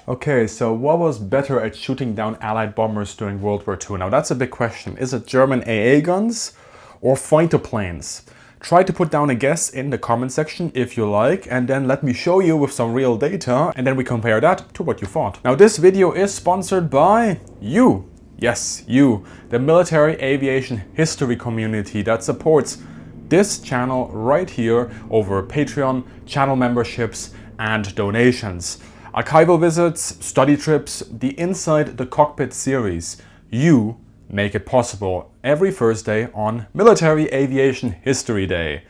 Okay, so what was better at shooting down Allied bombers during World War II? Now that's a big question. Is it German AA guns or fighter planes? Try to put down a guess in the comment section if you like, and then let me show you with some real data, and then we compare that to what you thought. Now this video is sponsored by you. Yes, you, the military aviation history community that supports this channel right here over Patreon, channel memberships, and donations. Archival visits, study trips, the Inside the Cockpit series. You make it possible every Thursday on Military Aviation History Day.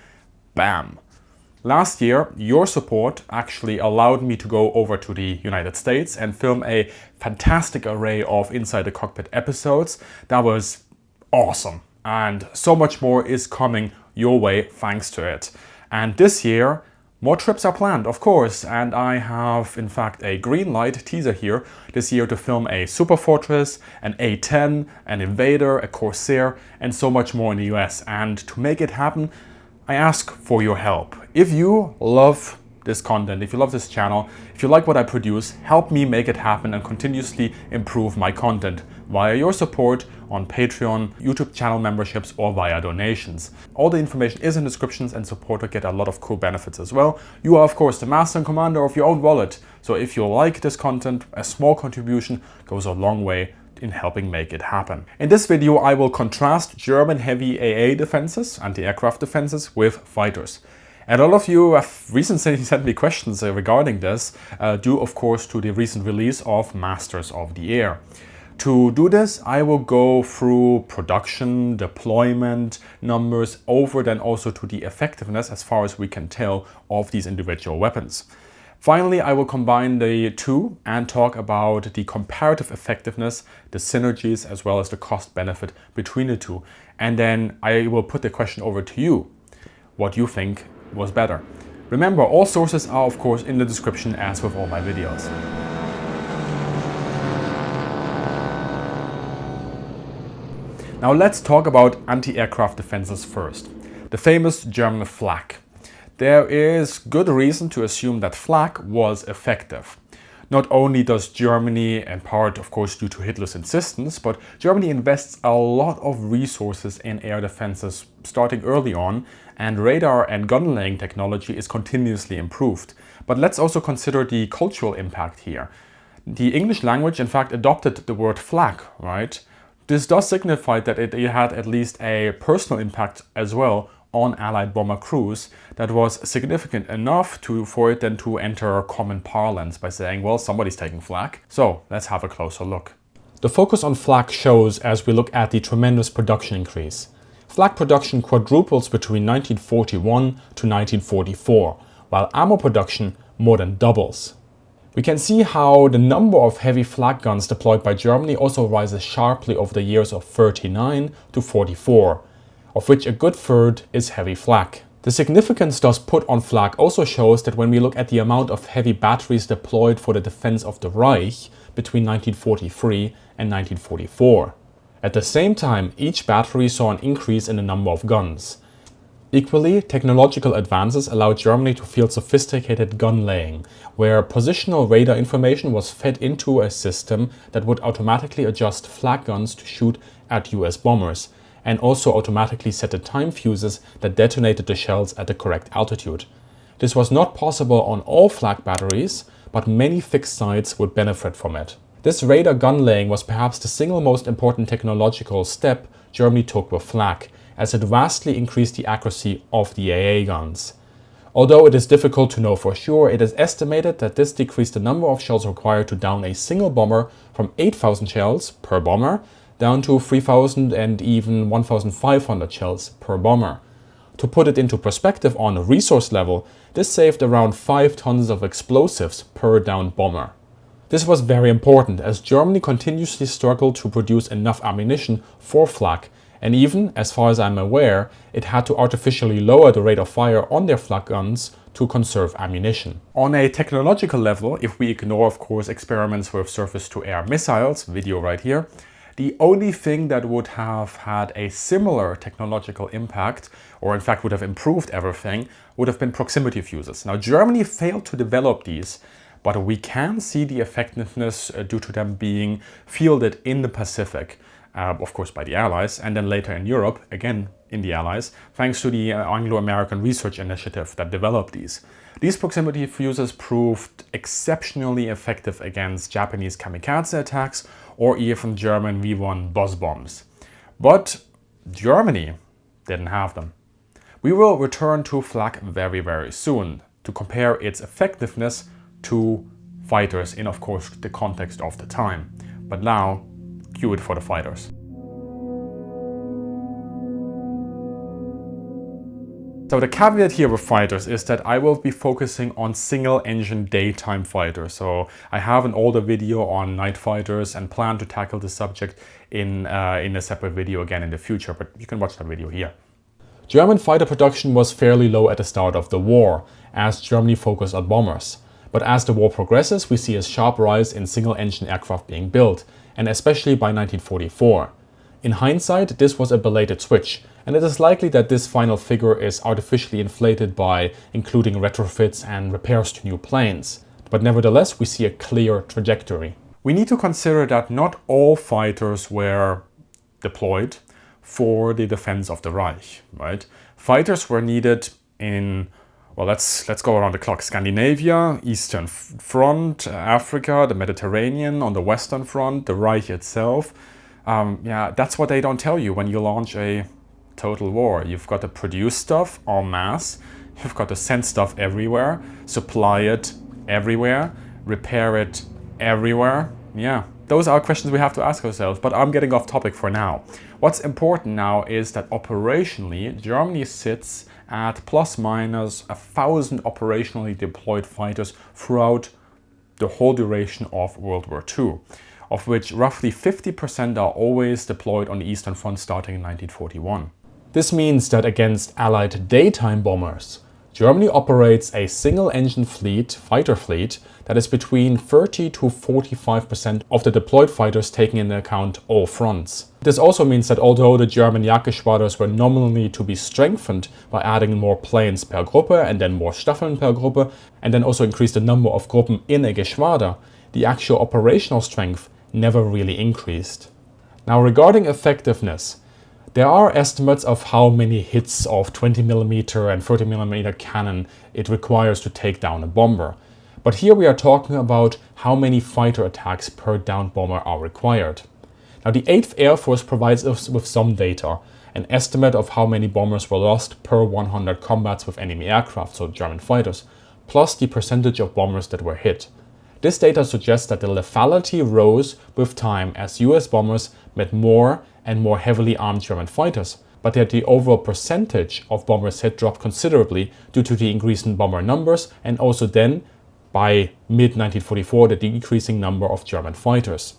Bam! Last year, your support actually allowed me to go over to the United States and film a fantastic array of Inside the Cockpit episodes. That was awesome. And so much more is coming your way thanks to it. And this year, more trips are planned, of course, and I have, in fact, a green light teaser here this year to film a Super Fortress, an A-10, an Invader, a Corsair, and so much more in the US. And to make it happen, I ask for your help. If you love this content, if you love this channel, if you like what I produce, help me make it happen and continuously improve my content via your support on Patreon, YouTube channel memberships, or via donations. All the information is in descriptions, and support will get a lot of cool benefits as well. You are of course the master and commander of your own wallet, so if you like this content, a small contribution goes a long way in helping make it happen. In this video I will contrast German heavy AA defenses, anti-aircraft defenses, with fighters. And a lot of you have recently sent me questions regarding this, due of course to the recent release of Masters of the Air. To do this, I will go through production, deployment, numbers, then also to the effectiveness, as far as we can tell, of these individual weapons. Finally, I will combine the two and talk about the comparative effectiveness, the synergies, as well as the cost benefit between the two. And then I will put the question over to you, what you think was better. Remember, all sources are of course in the description, as with all my videos. Now let's talk about anti-aircraft defenses first. The famous German Flak. There is good reason to assume that Flak was effective. Not only does Germany, in part of course due to Hitler's insistence, but Germany invests a lot of resources in air defenses starting early on, and radar and gun laying technology is continuously improved. But let's also consider the cultural impact here. The English language in fact adopted the word flak, right? This does signify that it had at least a personal impact as well on Allied bomber crews that was significant enough for it then to enter common parlance by saying, well, somebody's taking flak. So let's have a closer look. The focus on flak shows as we look at the tremendous production increase. Flak production quadruples between 1941 to 1944, while ammo production more than doubles. We can see how the number of heavy flak guns deployed by Germany also rises sharply over the years of 39 to 44, of which a good third is heavy flak. The significance thus put on flak also shows that when we look at the amount of heavy batteries deployed for the defense of the Reich between 1943 and 1944. At the same time, each battery saw an increase in the number of guns. Equally, technological advances allowed Germany to field sophisticated gun laying, where positional radar information was fed into a system that would automatically adjust flak guns to shoot at US bombers, and also automatically set the time fuses that detonated the shells at the correct altitude. This was not possible on all flak batteries, but many fixed sites would benefit from it. This radar gun laying was perhaps the single most important technological step Germany took with flak, as it vastly increased the accuracy of the AA guns. Although it is difficult to know for sure, it is estimated that this decreased the number of shells required to down a single bomber from 8,000 shells per bomber down to 3,000 and even 1,500 shells per bomber. To put it into perspective on a resource level, this saved around 5 tons of explosives per downed bomber. This was very important, as Germany continuously struggled to produce enough ammunition for flak, and even, as far as I'm aware, it had to artificially lower the rate of fire on their flak guns to conserve ammunition. On a technological level, if we ignore of course experiments with surface-to-air missiles, video right here, the only thing that would have had a similar technological impact, or in fact would have improved everything, would have been proximity fuses. Now Germany failed to develop these, but we can see the effectiveness due to them being fielded in the Pacific, of course by the Allies, and then later in Europe, again in the Allies, thanks to the Anglo-American Research Initiative that developed these. These proximity fuses proved exceptionally effective against Japanese kamikaze attacks or even German V-1 buzz bombs. But Germany didn't have them. We will return to Flak very, very soon to compare its effectiveness to fighters in, of course, the context of the time. But now, cue it for the fighters. So the caveat here with fighters is that I will be focusing on single-engine daytime fighters. So I have an older video on night fighters and plan to tackle the subject in a separate video again in the future, but you can watch that video here. German fighter production was fairly low at the start of the war, as Germany focused on bombers. But as the war progresses, we see a sharp rise in single-engine aircraft being built, and especially by 1944. In hindsight, this was a belated switch, and it is likely that this final figure is artificially inflated by including retrofits and repairs to new planes. But nevertheless, we see a clear trajectory. We need to consider that not all fighters were deployed for the defense of the Reich, right? Fighters were needed in, well, let's go around the clock. Scandinavia, Eastern Front, Africa, the Mediterranean, on the Western Front, the Reich itself. Yeah, that's what they don't tell you when you launch a total war. You've got to produce stuff en masse, you've got to send stuff everywhere, supply it everywhere, repair it everywhere. Yeah, those are questions we have to ask ourselves, but I'm getting off topic for now. What's important now is that operationally, Germany sits at plus minus 1,000 operationally deployed fighters throughout the whole duration of World War II, of which roughly 50% are always deployed on the Eastern Front starting in 1941. This means that against Allied daytime bombers, Germany operates a single-engine fighter fleet, that is between 30 to 45% of the deployed fighters taking into account all fronts. This also means that although the German Jagdgeschwaders were nominally to be strengthened by adding more planes per Gruppe and then more Staffeln per Gruppe, and then also increase the number of Gruppen in a Geschwader, the actual operational strength never really increased. Now, regarding effectiveness, there are estimates of how many hits of 20mm and 30mm cannon it requires to take down a bomber. But here we are talking about how many fighter attacks per downed bomber are required. Now, the 8th Air Force provides us with some data, an estimate of how many bombers were lost per 100 combats with enemy aircraft, so German fighters, plus the percentage of bombers that were hit. This data suggests that the lethality rose with time as US bombers met more and more heavily armed German fighters, but that the overall percentage of bombers hit dropped considerably due to the increase in bomber numbers and also then, by mid-1944, the decreasing number of German fighters.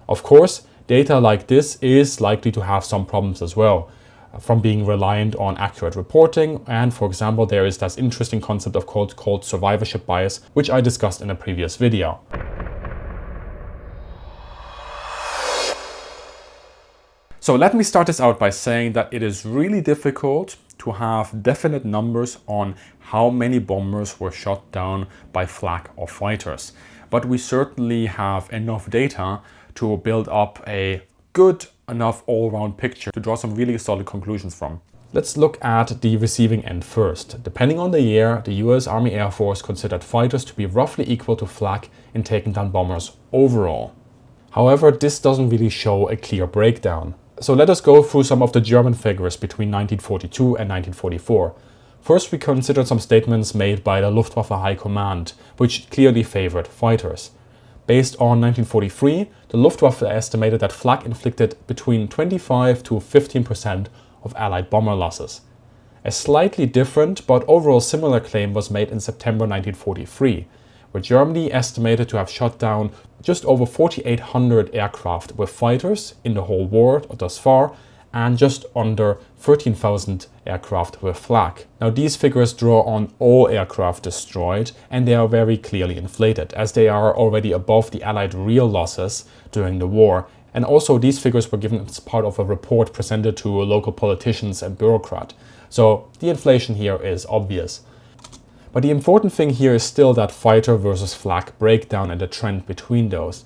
Of course, data like this is likely to have some problems as well, from being reliant on accurate reporting, and for example there is this interesting concept of called survivorship bias, which I discussed in a previous video. So let me start this out by saying that it is really difficult to have definite numbers on how many bombers were shot down by flak or fighters, but we certainly have enough data to build up a good enough all-round picture to draw some really solid conclusions from. Let's look at the receiving end first. Depending on the year, the US Army Air Force considered fighters to be roughly equal to flak in taking down bombers overall. However, this doesn't really show a clear breakdown. So let us go through some of the German figures between 1942 and 1944. First, we considered some statements made by the Luftwaffe High Command, which clearly favored fighters. Based on 1943, the Luftwaffe estimated that flak inflicted between 25 to 15% of Allied bomber losses. A slightly different but overall similar claim was made in September 1943, where Germany estimated to have shot down just over 4,800 aircraft with fighters in the whole war thus far, and just under 13,000 aircraft with flak. Now, these figures draw on all aircraft destroyed, and they are very clearly inflated, as they are already above the Allied real losses during the war. And also these figures were given as part of a report presented to local politicians and bureaucrats. So the inflation here is obvious. But the important thing here is still that fighter versus flak breakdown and the trend between those.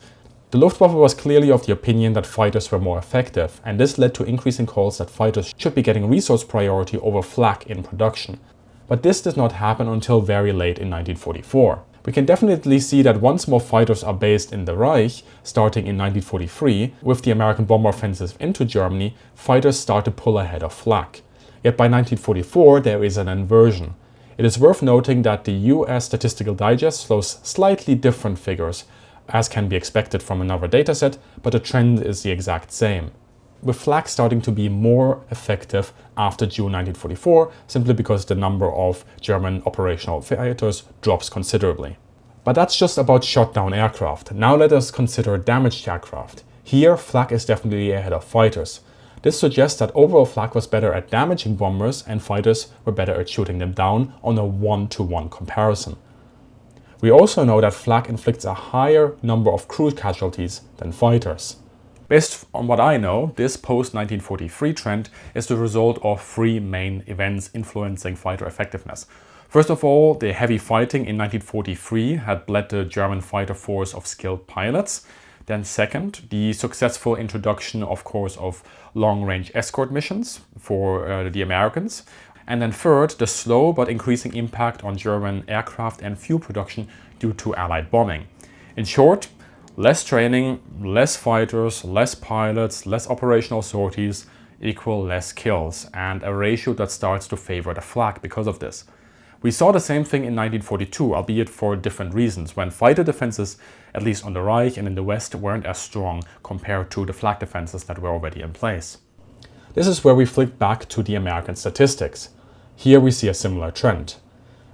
The Luftwaffe was clearly of the opinion that fighters were more effective, and this led to increasing calls that fighters should be getting resource priority over flak in production. But this did not happen until very late in 1944. We can definitely see that once more fighters are based in the Reich, starting in 1943, with the American bomber offensive into Germany, fighters start to pull ahead of flak. Yet by 1944 there is an inversion. It is worth noting that the US Statistical Digest shows slightly different figures, as can be expected from another dataset, but the trend is the exact same, with flak starting to be more effective after June 1944, simply because the number of German operational fighters drops considerably. But that's just about shot down aircraft. Now let us consider damaged aircraft. Here, flak is definitely ahead of fighters. This suggests that overall flak was better at damaging bombers and fighters were better at shooting them down on a 1-to-1 comparison. We also know that flak inflicts a higher number of crew casualties than fighters. Based on what I know, this post-1943 trend is the result of three main events influencing fighter effectiveness. First of all, the heavy fighting in 1943 had bled the German fighter force of skilled pilots. Then second, the successful introduction, of course, of long-range escort missions for the Americans. And then third, the slow but increasing impact on German aircraft and fuel production due to Allied bombing. In short, less training, less fighters, less pilots, less operational sorties equal less kills, and a ratio that starts to favor the flak because of this. We saw the same thing in 1942, albeit for different reasons, when fighter defenses, at least on the Reich and in the West, weren't as strong compared to the flak defenses that were already in place. This is where we flick back to the American statistics. Here we see a similar trend.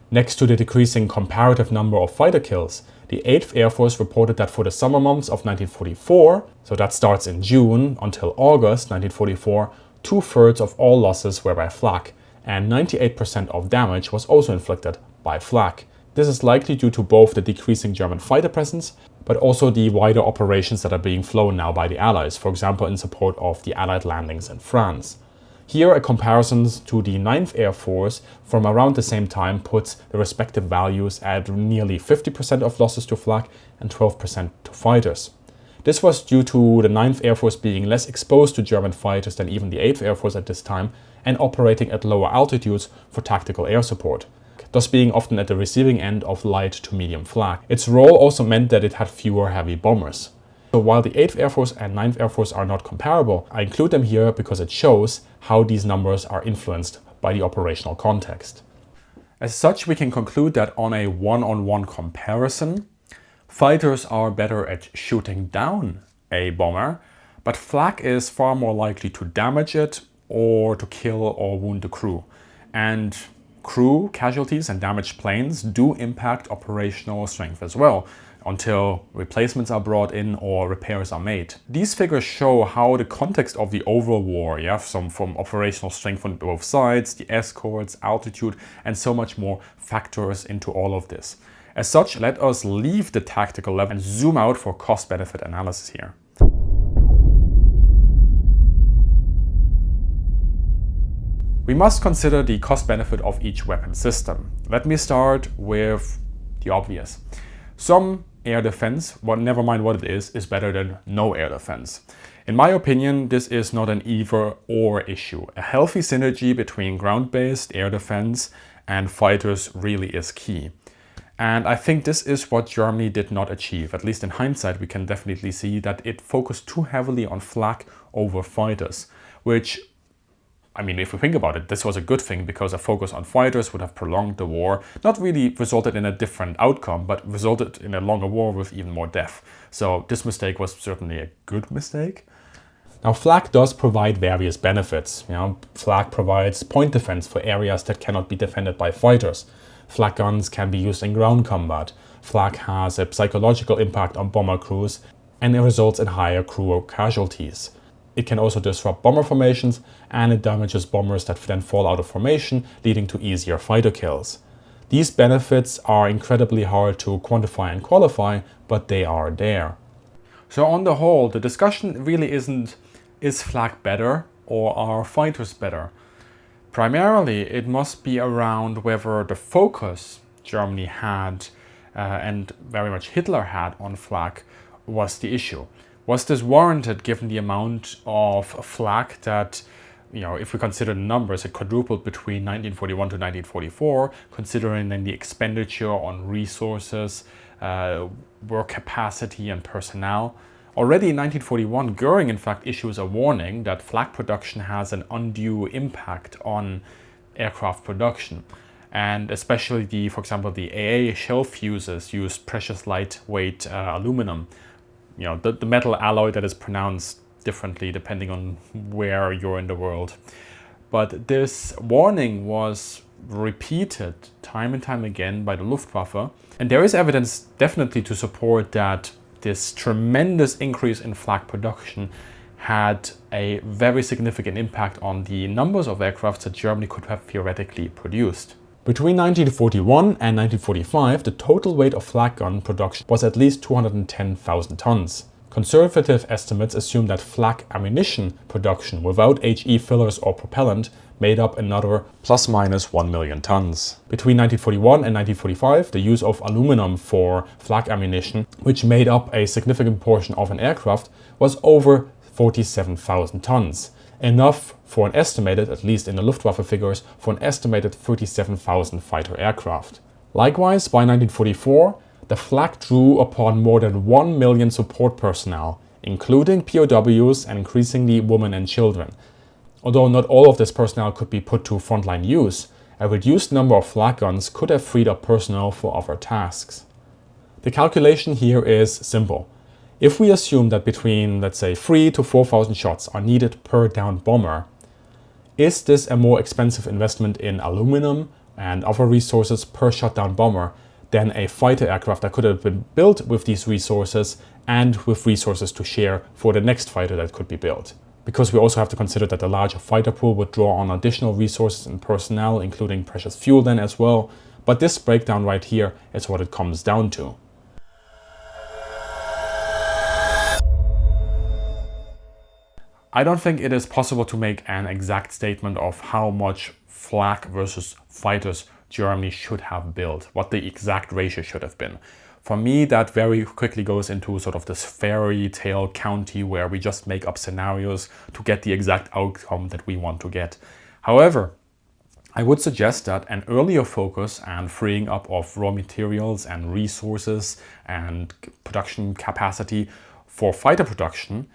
Next to the decreasing comparative number of fighter kills, the 8th Air Force reported that for the summer months of 1944, so that starts in June until August 1944, 2/3 of all losses were by flak, and 98% of damage was also inflicted by flak. This is likely due to both the decreasing German fighter presence, but also the wider operations that are being flown now by the Allies, for example in support of the Allied landings in France. Here, a comparison to the 9th Air Force from around the same time puts the respective values at nearly 50% of losses to flak and 12% to fighters. This was due to the 9th Air Force being less exposed to German fighters than even the 8th Air Force at this time and operating at lower altitudes for tactical air support, thus being often at the receiving end of light to medium flak. Its role also meant that it had fewer heavy bombers. So while the 8th Air Force and 9th Air Force are not comparable, I include them here because it shows how these numbers are influenced by the operational context. As such, we can conclude that on a one-on-one comparison, fighters are better at shooting down a bomber, but flak is far more likely to damage it or to kill or wound the crew. And crew casualties and damaged planes do impact operational strength as well, until replacements are brought in or repairs are made. These figures show how the context of the overall war, from operational strength on both sides, the escorts, altitude, and so much more factors into all of this. As such, let us leave the tactical level and zoom out for cost-benefit analysis here. We must consider the cost-benefit of each weapon system. Let me start with the obvious. Some air defense, never mind what it is better than no air defense. In my opinion, this is not an either-or issue. A healthy synergy between ground-based air defense and fighters really is key. And I think this is what Germany did not achieve. At least in hindsight, we can definitely see that it focused too heavily on flak over fighters, which, I mean, if we think about it, this was a good thing because a focus on fighters would have prolonged the war, not really resulted in a different outcome, but resulted in a longer war with even more death. So this mistake was certainly a good mistake. Now, flak does provide various benefits. Flak provides point defense for areas that cannot be defended by fighters. Flak guns can be used in ground combat. Flak has a psychological impact on bomber crews, and it results in higher crew casualties. It can also disrupt bomber formations, and it damages bombers that then fall out of formation, leading to easier fighter kills. These benefits are incredibly hard to quantify and qualify, but they are there. So on the whole, the discussion really isn't, is flak better or are fighters better? Primarily, it must be around whether the focus Germany had and very much Hitler had on flak was the issue. Was this warranted given the amount of flak that, if we consider the numbers, it quadrupled between 1941 to 1944, considering then the expenditure on resources, work capacity and personnel. Already in 1941, Goering in fact issues a warning that flak production has an undue impact on aircraft production. And especially for example, the AA shell fuses used precious lightweight aluminum, the metal alloy that is pronounced differently depending on where you're in the world. But this warning was repeated time and time again by the Luftwaffe. And there is evidence definitely to support that this tremendous increase in flak production had a very significant impact on the numbers of aircraft that Germany could have theoretically produced. Between 1941 and 1945, the total weight of flak gun production was at least 210,000 tons. Conservative estimates assume that flak ammunition production without HE fillers or propellant made up another plus minus 1 million tons. Between 1941 and 1945, the use of aluminum for flak ammunition, which made up a significant portion of an aircraft, was over 47,000 tons. Enough for an estimated, at least in the Luftwaffe figures, for an estimated 37,000 fighter aircraft. Likewise, by 1944, the flak drew upon more than 1 million support personnel, including POWs and increasingly women and children. Although not all of this personnel could be put to frontline use, a reduced number of flak guns could have freed up personnel for other tasks. The calculation here is simple. If we assume that between, let's say, 3,000 to 4,000 shots are needed per downed bomber, is this a more expensive investment in aluminum and other resources per shot down bomber than a fighter aircraft that could have been built with these resources and with resources to share for the next fighter that could be built? Because we also have to consider that the larger fighter pool would draw on additional resources and personnel, including precious fuel then as well. But this breakdown right here is what it comes down to. I don't think it is possible to make an exact statement of how much flak versus fighters Germany should have built, what the exact ratio should have been. For me, that very quickly goes into sort of this fairy tale county where we just make up scenarios to get the exact outcome that we want to get. However, I would suggest that an earlier focus and freeing up of raw materials and resources and production capacity for fighter production,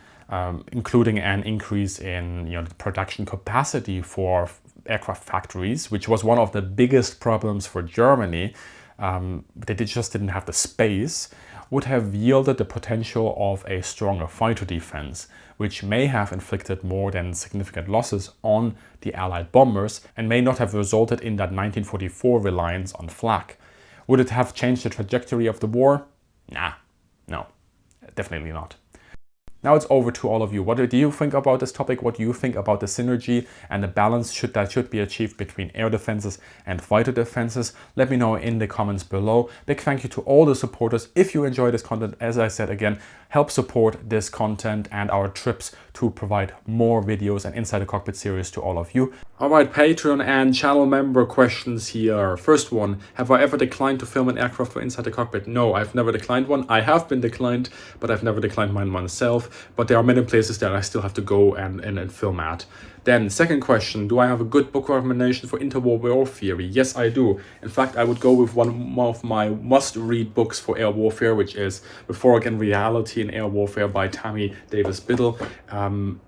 including an increase in the production capacity for aircraft factories, which was one of the biggest problems for Germany. They just didn't have the space, would have yielded the potential of a stronger fighter defense, which may have inflicted more than significant losses on the Allied bombers and may not have resulted in that 1944 reliance on flak. Would it have changed the trajectory of the war? No, definitely not. Now it's over to all of you. What do you think about this topic? What do you think about the synergy and the balance that should be achieved between air defenses and fighter defenses? Let me know in the comments below. Big thank you to all the supporters. If you enjoy this content, as I said again, help support this content and our trips to provide more videos and Inside the Cockpit series to all of you. Alright, Patreon and channel member questions here. First one, have I ever declined to film an aircraft for Inside the Cockpit? No, I've never declined one. I have been declined, but I've never declined mine myself. But there are many places that I still have to go and film at. Then, second question, do I have a good book recommendation for interwar war theory? Yes, I do. In fact, I would go with one of my must-read books for air warfare, which is Rhetoric and Reality in Air Warfare by Tammy Davis Biddle.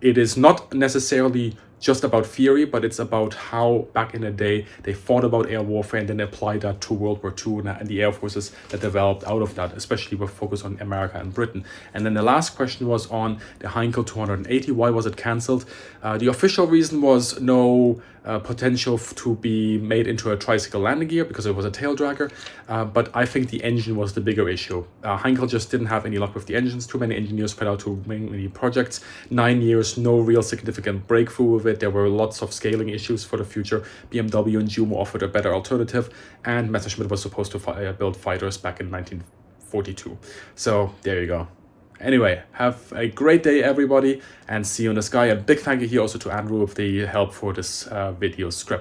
It is not necessarily just about theory, but it's about how back in the day they thought about air warfare and then applied that to World War II and the air forces that developed out of that, especially with focus on America and Britain. And then the last question was on the Heinkel 280. Why was it cancelled? The official reason was no potential to be made into a tricycle landing gear because it was a tail dragger, but I think the engine was the bigger issue. Heinkel just didn't have any luck with the engines. Too many engineers spread out to many projects. 9 years, no real significant breakthrough with it. There were lots of scaling issues for the future. BMW and Jumo offered a better alternative, and Messerschmitt was supposed to build fighters back in 1942. So there you go. Anyway, have a great day, everybody, and see you in the sky. A big thank you here also to Andrew with the help for this video script.